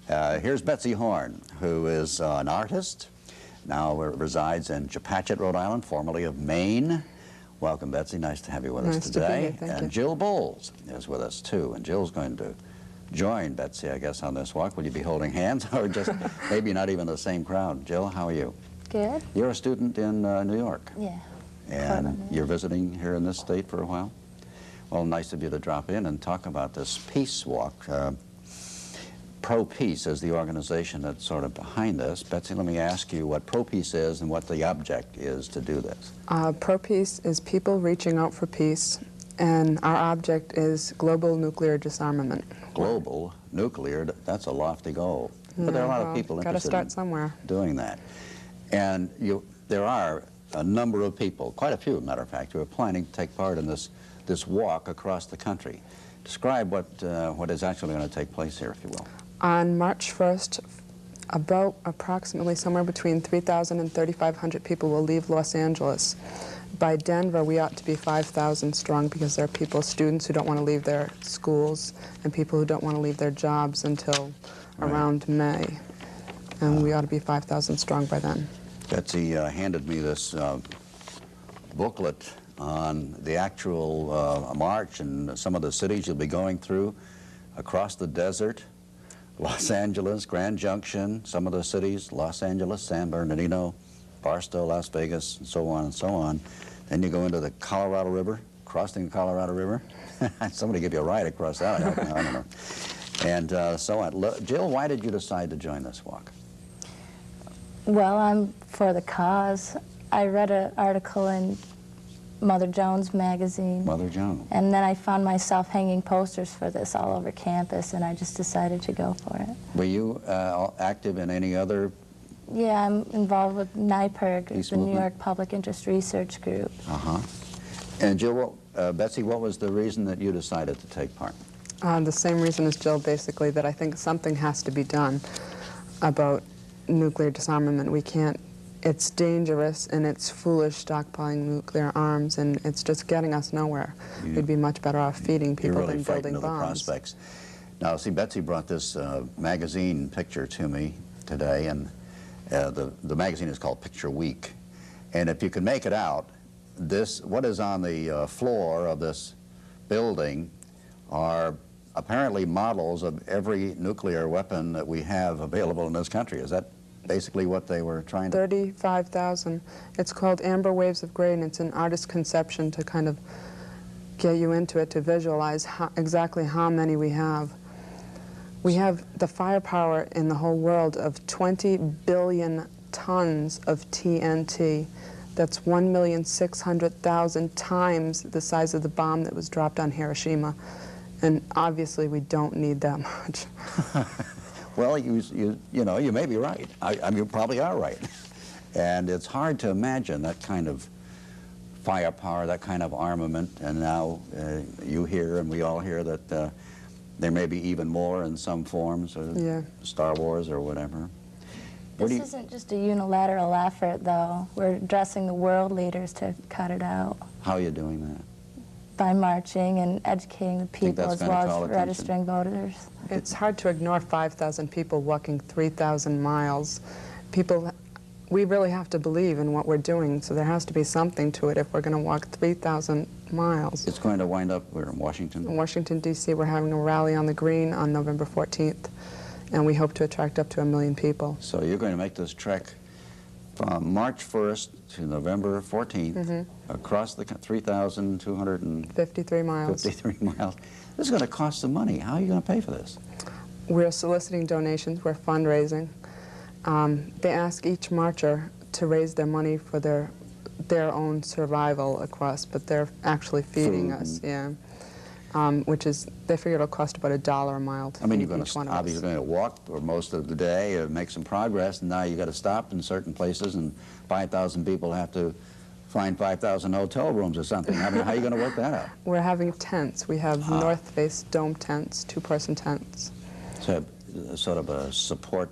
Here's Betsy Horne, who is an artist, now resides in Chepachet, Rhode Island, formerly of Maine. Welcome, Betsy. Nice to have you with us today. Nice to be here. Thank you. Jill Bowles is with us, too. And Jill's going to join Betsy, I guess, on this walk. Will you be holding hands or just maybe not even the same crowd? Jill, how are you? Good. You're a student in New York. Yeah. And you're visiting here in this state for a while? Well, nice of you to drop in and talk about this peace walk. Pro-Peace is the organization that's sort of behind this. Betsy, let me ask you what Pro-Peace is and what the object is to do this. Pro-Peace is people reaching out for peace, and our object is global nuclear disarmament. Global nuclear, that's a lofty goal. But there are a lot of people interested in doing that. And there are a number of people, quite a few, matter of fact, who are planning to take part in this walk across the country. Describe what is actually going to take place here, if you will. On March 1st, approximately somewhere between 3,000 and 3,500 people will leave Los Angeles. By Denver, we ought to be 5,000 strong because there are people, students who don't want to leave their schools and people who don't want to leave their jobs until around May. And we ought to be 5,000 strong by then. Betsy handed me this booklet on the actual march and some of the cities you'll be going through across the desert. Los Angeles, Grand Junction, some of the cities, Los Angeles, San Bernardino, Barstow, Las Vegas, and so on and so on. Then you go into the Colorado River, crossing the Colorado River. Somebody give you a ride across that, I don't know. And so on. Jill, why did you decide to join this walk? Well, I'm for the cause. I read an article in Mother Jones magazine. Mother Jones. And then I found myself hanging posters for this all over campus, and I just decided to go for it. Were you active in any other? Yeah, I'm involved with NYPIRG, the New York Public Interest Research Group. Uh-huh. And Jill, Betsy, what was the reason that you decided to take part? The same reason as Jill, basically, that I think something has to be done about nuclear disarmament. We can't. It's dangerous and it's foolish stockpiling nuclear arms, and it's just getting us nowhere. We'd be much better off feeding people than building bombs. The prospects. Now, see, Betsy brought this magazine picture to me today, and the magazine is called Picture Week. And if you can make it out, what is on the floor of this building are apparently models of every nuclear weapon that we have available in this country. Is that basically what they were trying to... 35,000. It's called Amber Waves of Gray, and it's an artist's conception to kind of get you into it, to visualize exactly how many we have. We have the firepower in the whole world of 20 billion tons of TNT. That's 1,600,000 times the size of the bomb that was dropped on Hiroshima. And obviously we don't need that much. Well, you know, you may be right. I mean, you probably are right. And it's hard to imagine that kind of firepower, that kind of armament. And now you hear, and we all hear, that there may be even more in some forms, or Star Wars or whatever. This isn't just a unilateral effort, though. We're addressing the world leaders to cut it out. How are you doing that? By marching and educating the people, as well as registering voters. It's hard to ignore 5,000 people walking 3,000 miles. We really have to believe in what we're doing, so there has to be something to it if we're going to walk 3,000 miles. It's going to wind up, we're in Washington? In Washington, D.C. We're having a rally on the Green on November 14th, and we hope to attract up to 1 million people. So you're going to make this trek from March 1st to November 14th, across the 3,253 miles. 53 miles. This is going to cost some money. How are you going to pay for this? We're soliciting donations. We're fundraising. They ask each marcher to raise their money for their own survival across, but they're actually feeding us, which is, they figure it'll cost about $1 a mile to feed each one of us. Obviously going to walk for most of the day, make some progress, and now you've got to stop in certain places, and 5,000 people have to find 5,000 hotel rooms or something. I mean, how are you going to work that out? We're having tents. We have north face dome tents, 2-person tents. So sort of a support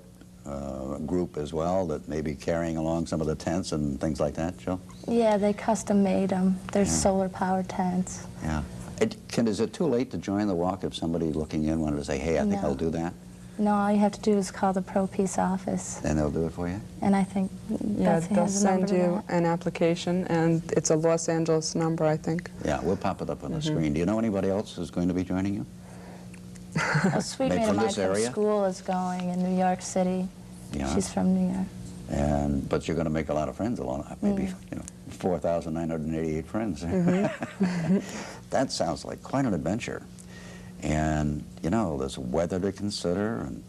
group as well that may be carrying along some of the tents and things like that, Jill? Yeah, they custom made them. They're solar powered tents. Yeah. Is it too late to join the walk if somebody looking in wanted to say, hey, I think I'll do that? No, all you have to do is call the Pro Peace office, And they'll do it for you? and I think Yeah, Betsy they'll has a number send to you that. an application, and it's a Los Angeles number, I think. Yeah, we'll pop it up on the screen. Do you know anybody else who's going to be joining you? A sweet Made mate from of mine this from area? school is going in New York City. Yeah. She's from New York. But you're going to make a lot of friends along, maybe, 4,988 friends. That sounds like quite an adventure. And, there's weather to consider, and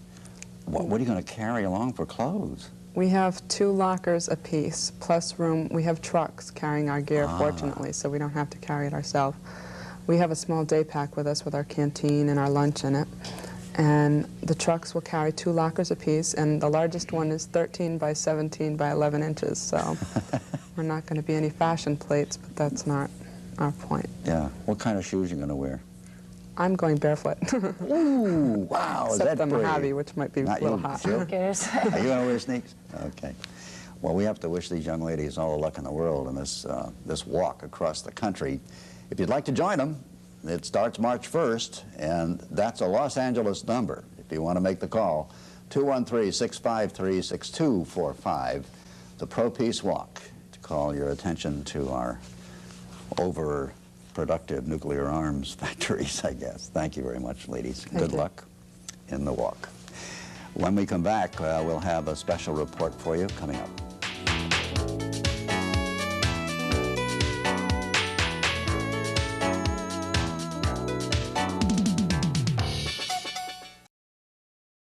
what are you going to carry along for clothes? We have 2 lockers apiece, plus room. We have trucks carrying our gear, fortunately, so we don't have to carry it ourselves. We have a small day pack with us with our canteen and our lunch in it. And the trucks will carry 2 lockers apiece, and the largest one is 13 by 17 by 11 inches, so we're not going to be any fashion plates, but that's not our point. Yeah. What kind of shoes are you going to wear? I'm going barefoot. Ooh, wow, is Except that the brave? Mojave, which might be Not a little you, hot. Jill? Sneakers. Are you going to wear sneaks? Okay. Well, we have to wish these young ladies all the luck in the world in this walk across the country. If you'd like to join them, it starts March 1st, and that's a Los Angeles number. If you want to make the call, 213-653-6245, the Pro Peace Walk, to call your attention to our overproductive nuclear arms factories, I guess. Thank you very much, ladies. Good luck in the walk. When we come back, we'll have a special report for you coming up.